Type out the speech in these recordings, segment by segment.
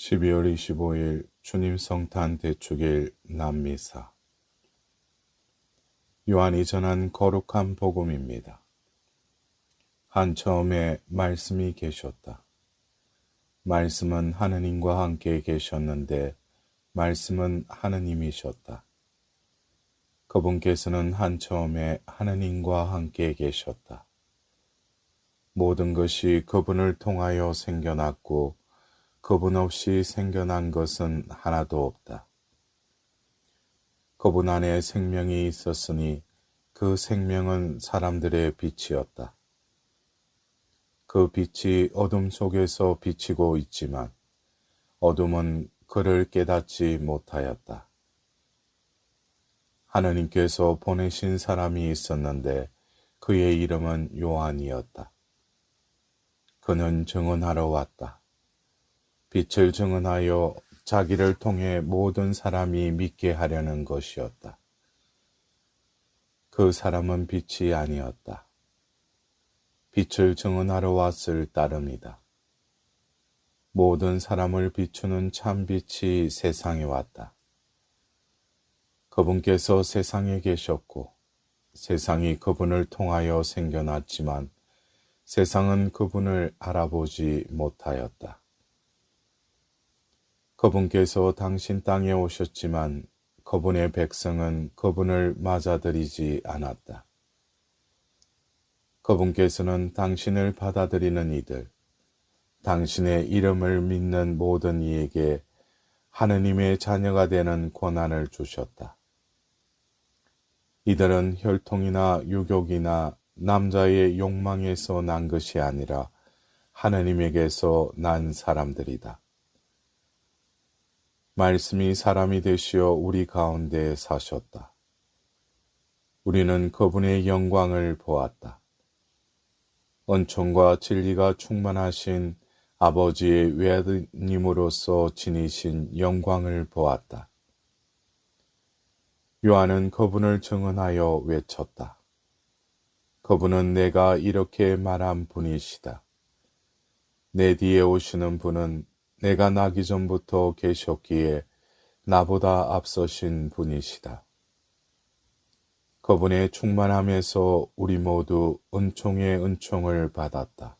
12월 25일 주님 성탄 대축일 남미사. 요한이 전한 거룩한 복음입니다. 한처음에 말씀이 계셨다. 말씀은 하느님과 함께 계셨는데 말씀은 하느님이셨다. 그분께서는 한처음에 하느님과 함께 계셨다. 모든 것이 그분을 통하여 생겨났고 그분 없이 생겨난 것은 하나도 없다. 그분 안에 생명이 있었으니 그 생명은 사람들의 빛이었다. 그 빛이 어둠 속에서 비치고 있지만 어둠은 그를 깨닫지 못하였다. 하느님께서 보내신 사람이 있었는데 그의 이름은 요한이었다. 그는 증언하러 왔다. 빛을 증언하여 자기를 통해 모든 사람이 믿게 하려는 것이었다. 그 사람은 빛이 아니었다. 빛을 증언하러 왔을 따름이다. 모든 사람을 비추는 참 빛이 세상에 왔다. 그분께서 세상에 계셨고 세상이 그분을 통하여 생겨났지만 세상은 그분을 알아보지 못하였다. 그분께서 당신 땅에 오셨지만 그분의 백성은 그분을 맞아들이지 않았다. 그분께서는 당신을 받아들이는 이들, 당신의 이름을 믿는 모든 이에게 하느님의 자녀가 되는 권한을 주셨다. 이들은 혈통이나 유족이나 남자의 욕망에서 난 것이 아니라 하느님에게서 난 사람들이다. 말씀이 사람이 되시어 우리 가운데 사셨다. 우리는 그분의 영광을 보았다. 은총과 진리가 충만하신 아버지의 외아드님으로서 지니신 영광을 보았다. 요한은 그분을 증언하여 외쳤다. 그분은 내가 이렇게 말한 분이시다. 내 뒤에 오시는 분은 내가 나기 전부터 계셨기에 나보다 앞서신 분이시다. 그분의 충만함에서 우리 모두 은총의 은총을 받았다.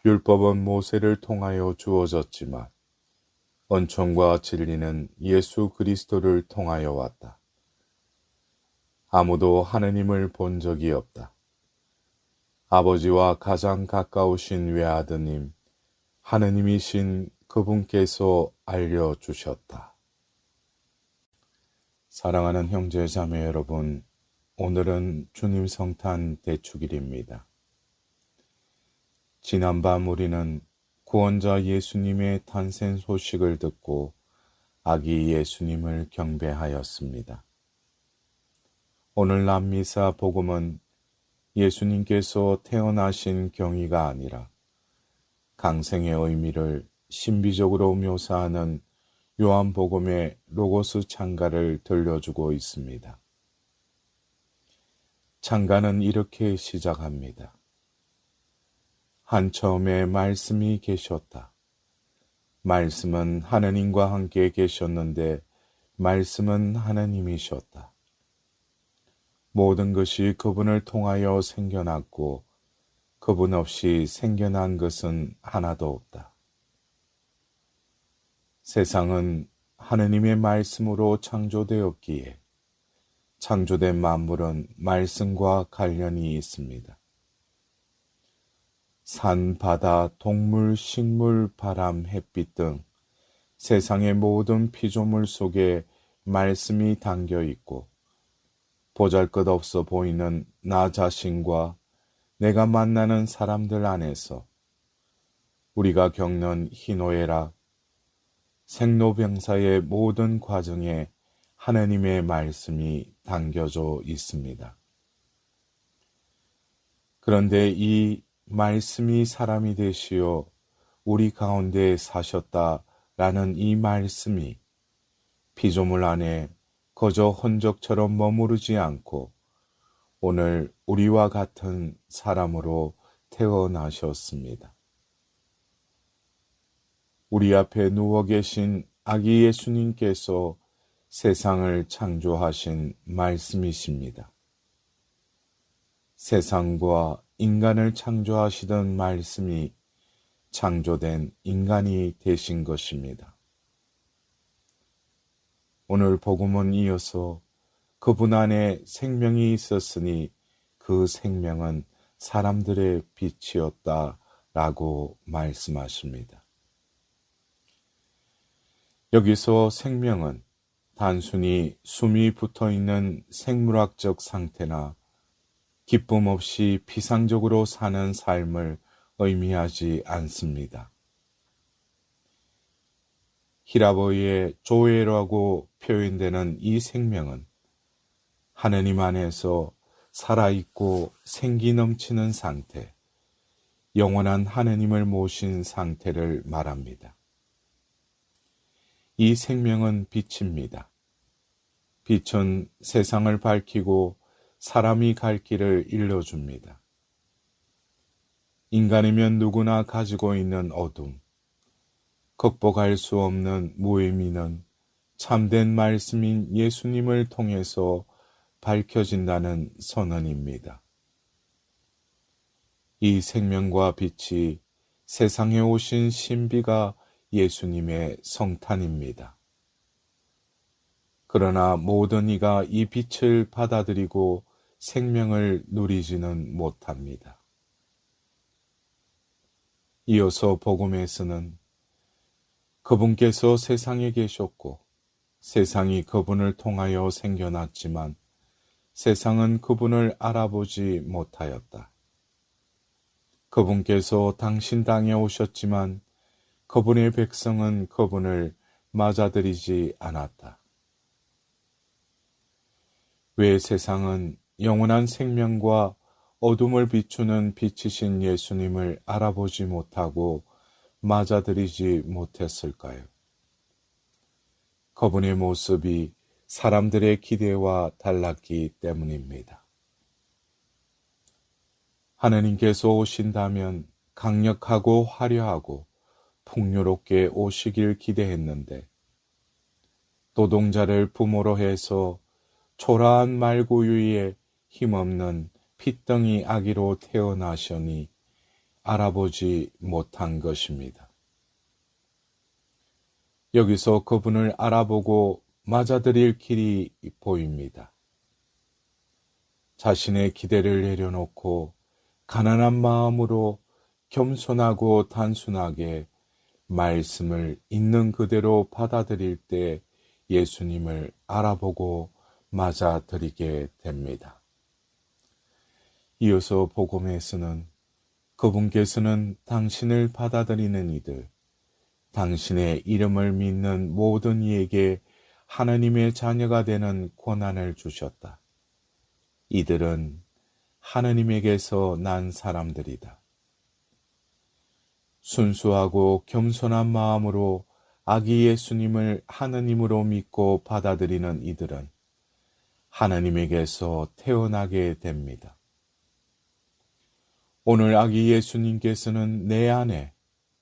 율법은 모세를 통하여 주어졌지만 은총과 진리는 예수 그리스도를 통하여 왔다. 아무도 하느님을 본 적이 없다. 아버지와 가장 가까우신 외아드님, 하느님이신 그분께서 알려주셨다. 사랑하는 형제 자매 여러분, 오늘은 주님 성탄 대축일입니다. 지난밤 우리는 구원자 예수님의 탄생 소식을 듣고 아기 예수님을 경배하였습니다. 오늘 남미사 복음은 예수님께서 태어나신 경위가 아니라 강생의 의미를 신비적으로 묘사하는 요한복음의 로고스 창가를 들려주고 있습니다. 창가는 이렇게 시작합니다. 한처음에 말씀이 계셨다. 말씀은 하느님과 함께 계셨는데 말씀은 하느님이셨다. 모든 것이 그분을 통하여 생겨났고 그분 없이 생겨난 것은 하나도 없다. 세상은 하느님의 말씀으로 창조되었기에 창조된 만물은 말씀과 관련이 있습니다. 산, 바다, 동물, 식물, 바람, 햇빛 등 세상의 모든 피조물 속에 말씀이 담겨 있고 보잘것없어 보이는 나 자신과 내가 만나는 사람들 안에서 우리가 겪는 희노애락, 생로병사의 모든 과정에 하느님의 말씀이 담겨져 있습니다. 그런데 이 말씀이 사람이 되시어 우리 가운데 사셨다라는 이 말씀이 피조물 안에 거저 흔적처럼 머무르지 않고 오늘 우리와 같은 사람으로 태어나셨습니다. 우리 앞에 누워 계신 아기 예수님께서 세상을 창조하신 말씀이십니다. 세상과 인간을 창조하시던 말씀이 창조된 인간이 되신 것입니다. 오늘 복음은 이어서 그분 안에 생명이 있었으니 그 생명은 사람들의 빛이었다 라고 말씀하십니다. 여기서 생명은 단순히 숨이 붙어 있는 생물학적 상태나 기쁨 없이 피상적으로 사는 삶을 의미하지 않습니다. 히라보이의 조에라고 표현되는 이 생명은 하느님 안에서 살아있고 생기 넘치는 상태, 영원한 하느님을 모신 상태를 말합니다. 이 생명은 빛입니다. 빛은 세상을 밝히고 사람이 갈 길을 일러줍니다. 인간이면 누구나 가지고 있는 어둠, 극복할 수 없는 무의미는 참된 말씀인 예수님을 통해서 밝혀진다는 선언입니다. 이 생명과 빛이 세상에 오신 신비가 예수님의 성탄입니다. 그러나 모든 이가 이 빛을 받아들이고 생명을 누리지는 못합니다. 이어서 복음에서는 그분께서 세상에 계셨고 세상이 그분을 통하여 생겨났지만 세상은 그분을 알아보지 못하였다. 그분께서 당신 땅에 오셨지만 그분의 백성은 그분을 맞아들이지 않았다. 왜 세상은 영원한 생명과 어둠을 비추는 빛이신 예수님을 알아보지 못하고 맞아들이지 못했을까요? 그분의 모습이 사람들의 기대와 달랐기 때문입니다. 하느님께서 오신다면 강력하고 화려하고 풍요롭게 오시길 기대했는데 노동자를 부모로 해서 초라한 말구유에 힘없는 핏덩이 아기로 태어나시니 알아보지 못한 것입니다. 여기서 그분을 알아보고 맞아들일 길이 보입니다. 자신의 기대를 내려놓고 가난한 마음으로 겸손하고 단순하게 말씀을 있는 그대로 받아들일 때 예수님을 알아보고 맞아들이게 됩니다. 이어서 복음에서는 그분께서는 당신을 받아들이는 이들, 당신의 이름을 믿는 모든 이에게 하나님의 자녀가 되는 권한을 주셨다. 이들은 하나님에게서 난 사람들이다. 순수하고 겸손한 마음으로 아기 예수님을 하느님으로 믿고 받아들이는 이들은 하나님에게서 태어나게 됩니다. 오늘 아기 예수님께서는 내 안에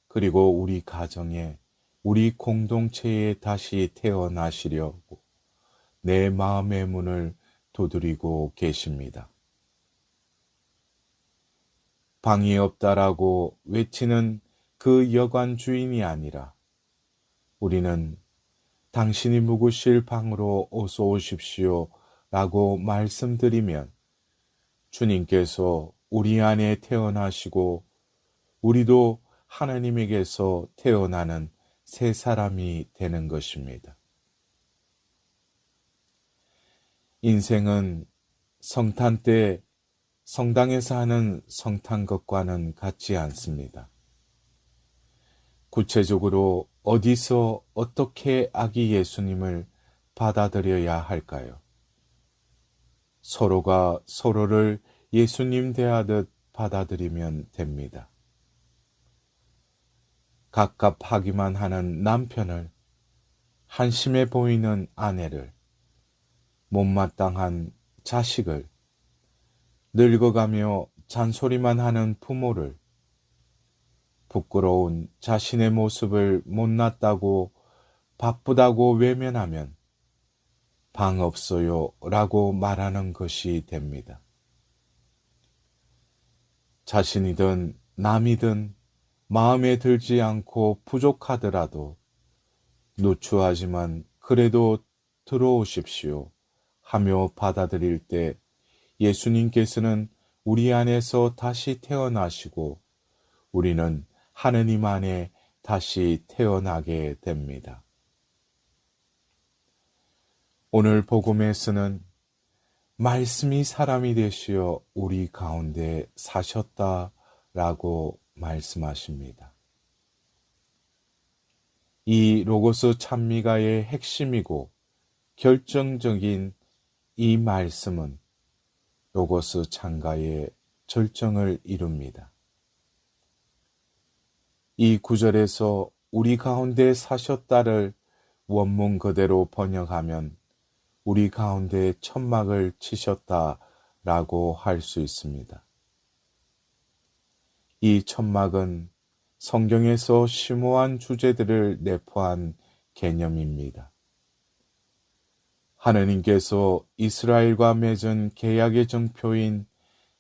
그리고 우리 가정에 우리 공동체에 다시 태어나시려고 내 마음의 문을 두드리고 계십니다. 방이 없다라고 외치는 그 여관 주인이 아니라 우리는 당신이 묵으실 방으로 어서 오십시오 라고 말씀드리면 주님께서 우리 안에 태어나시고 우리도 하나님에게서 태어나는 새 사람이 되는 것입니다. 인생은 성탄 때 성당에서 하는 성탄것과는 같지 않습니다. 구체적으로 어디서 어떻게 아기 예수님을 받아들여야 할까요? 서로가 서로를 예수님 대하듯 받아들이면 됩니다. 갑갑하기만 하는 남편을, 한심해 보이는 아내를, 못마땅한 자식을, 늙어가며 잔소리만 하는 부모를, 부끄러운 자신의 모습을 못났다고 바쁘다고 외면하면 방 없어요 라고 말하는 것이 됩니다. 자신이든 남이든 마음에 들지 않고 부족하더라도 누추하지만 그래도 들어오십시오 하며 받아들일 때 예수님께서는 우리 안에서 다시 태어나시고 우리는 하느님 안에 다시 태어나게 됩니다. 오늘 복음에서는 말씀이 사람이 되시어 우리 가운데 사셨다라고 말씀하십니다. 이 로고스 찬미가의 핵심이고 결정적인 이 말씀은 로고스 찬가의 절정을 이룹니다. 이 구절에서 우리 가운데 사셨다를 원문 그대로 번역하면 우리 가운데 천막을 치셨다라고 할 수 있습니다. 이 천막은 성경에서 심오한 주제들을 내포한 개념입니다. 하느님께서 이스라엘과 맺은 계약의 정표인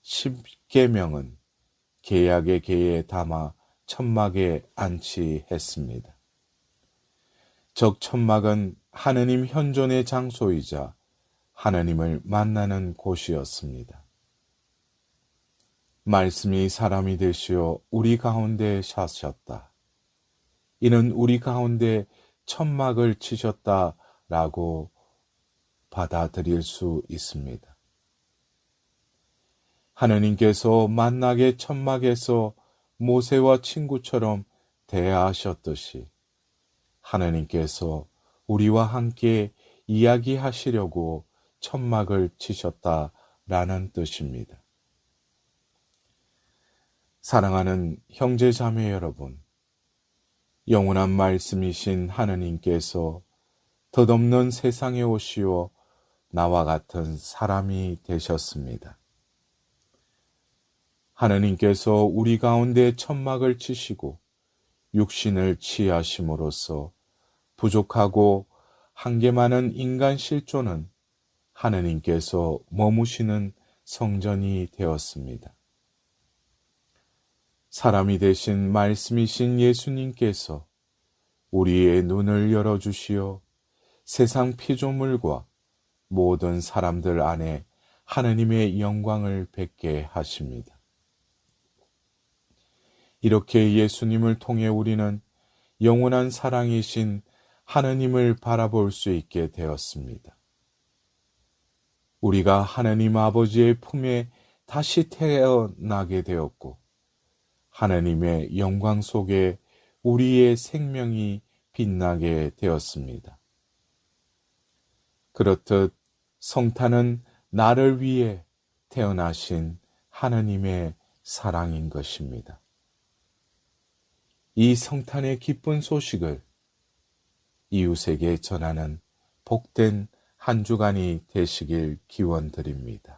10계명은 계약의 계에 담아 천막에 안치했습니다. 적 천막은 하느님 현존의 장소이자 하느님을 만나는 곳이었습니다. 말씀이 사람이 되시어 우리 가운데 사셨다. 이는 우리 가운데 천막을 치셨다라고 받아들일 수 있습니다. 하느님께서 만나게 천막에서 모세와 친구처럼 대하셨듯이 하느님께서 우리와 함께 이야기하시려고 천막을 치셨다라는 뜻입니다. 사랑하는 형제 자매 여러분, 영원한 말씀이신 하느님께서 덧없는 세상에 오시어 나와 같은 사람이 되셨습니다. 하느님께서 우리 가운데 천막을 치시고 육신을 취하심으로써 부족하고 한계 많은 인간 실존은 하느님께서 머무시는 성전이 되었습니다. 사람이 되신 말씀이신 예수님께서 우리의 눈을 열어주시어 세상 피조물과 모든 사람들 안에 하느님의 영광을 뵙게 하십니다. 이렇게 예수님을 통해 우리는 영원한 사랑이신 하느님을 바라볼 수 있게 되었습니다. 우리가 하느님 아버지의 품에 다시 태어나게 되었고 하느님의 영광 속에 우리의 생명이 빛나게 되었습니다. 그렇듯 성탄은 나를 위해 태어나신 하느님의 사랑인 것입니다. 이 성탄의 기쁜 소식을 이웃에게 전하는 복된 한 주간이 되시길 기원드립니다.